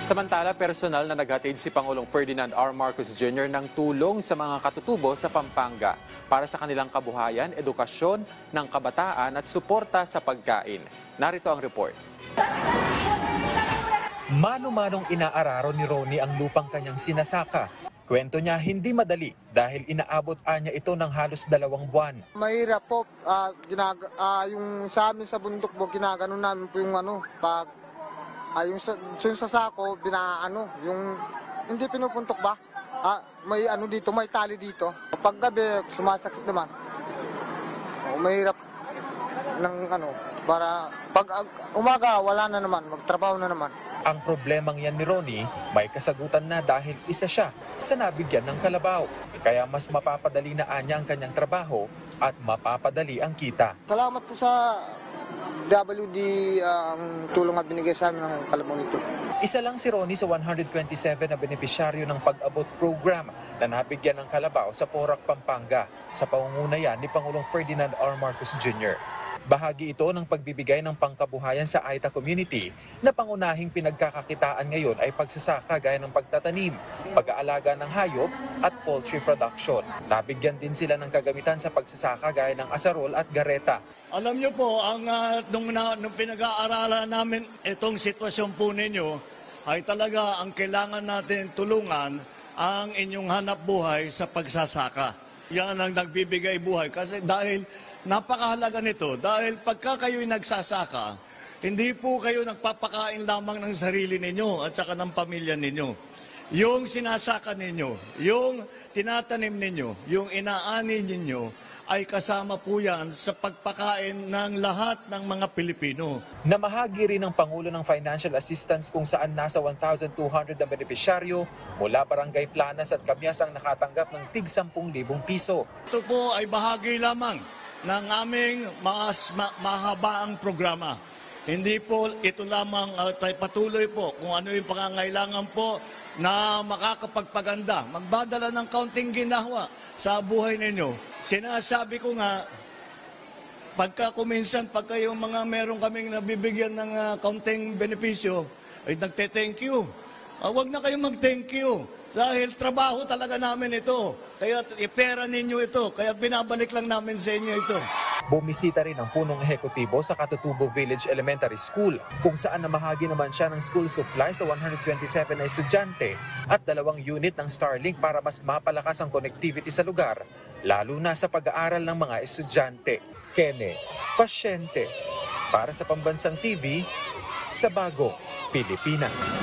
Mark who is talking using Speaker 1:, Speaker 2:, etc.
Speaker 1: Samantala, personal na naghatid si Pangulong Ferdinand R. Marcos Jr. ng tulong sa mga katutubo sa Pampanga para sa kanilang kabuhayan, edukasyon ng kabataan at suporta sa pagkain. Narito ang report.
Speaker 2: Mano-manong inaararo ni Ronnie ang lupang kanyang sinasaka. Kwento niya hindi madali dahil inaabot niya ito ng halos 2 buwan.
Speaker 3: Mahirap po, yung sa amin sa bundok po, ginaganon namin po yung pag yung sa sako, yung hindi pinupuntok ba? May dito, may tali dito. Pag gabi, sumasakit naman. Mahirap ng para pag umaga, wala na naman, magtrabaho na naman.
Speaker 2: Ang problemang yan ni Ronnie, may kasagutan na dahil isa siya sa nabigyan ng kalabaw. Kaya mas mapapadali na anya ang kanyang trabaho at mapapadali ang kita.
Speaker 3: Salamat po sa WD ang tulong na binigay sa amin ng kalabaw nito.
Speaker 2: Isa lang si Ronnie sa 127 na benepisyaryo ng pag-abot program na nabigyan ng kalabaw sa Porac, Pampanga sa pangunguna yan ni Pangulong Ferdinand R. Marcos Jr. Bahagi ito ng pagbibigay ng pangkabuhayan sa Aita community na pangunahing pinagkakakitaan ngayon ay pagsasaka gaya ng pagtatanim, pag-aalaga ng hayop at poultry production. Nabigyan din sila ng kagamitan sa pagsasaka gaya ng asarol at gareta.
Speaker 4: Alam niyo po, nung pinag-aaralan namin itong sitwasyon po ninyo, ay talaga ang kailangan natin tulungan ang inyong hanap buhay sa pagsasaka. Yan ang nagbibigay buhay kasi dahil napakahalaga nito. Dahil pagka kayo'y nagsasaka, hindi po kayo nagpapakain lamang ng sarili ninyo at saka ng pamilya ninyo. Yung sinasaka ninyo, yung tinatanim ninyo, yung inaani ninyo, ay kasama po yan sa pagpakain ng lahat ng mga Pilipino.
Speaker 2: Namahagi rin ng Pangulo ng financial assistance kung saan nasa 1,200 na benepisyaryo mula Barangay Planas at Cabias ang nakatanggap ng tig 10,000 piso.
Speaker 4: Ito po ay bahagi lamang ng aming mahabaang programa. Hindi po ito lamang patuloy po kung ano yung pangangailangan po na makakapagpaganda. Magbadala ng kaunting ginhawa sa buhay ninyo. Sinasabi ko nga, pagka yung mga meron kaming nabibigyan ng kaunting benepisyo, ay nagte-thank you. Huwag na kayong mag-thank you. Dahil trabaho talaga namin ito. Kaya ipera ninyo ito. Kaya binabalik lang namin sa inyo ito.
Speaker 2: Bumisita rin ang punong ehekutibo sa Katutubo Village Elementary School kung saan namahagi naman siya ng school supply sa 127 na estudyante at 2 unit ng Starlink para mas mapalakas ang connectivity sa lugar, lalo na sa pag-aaral ng mga estudyante. Kene, Pasyente, para sa Pambansang TV, sa Bagong Pilipinas.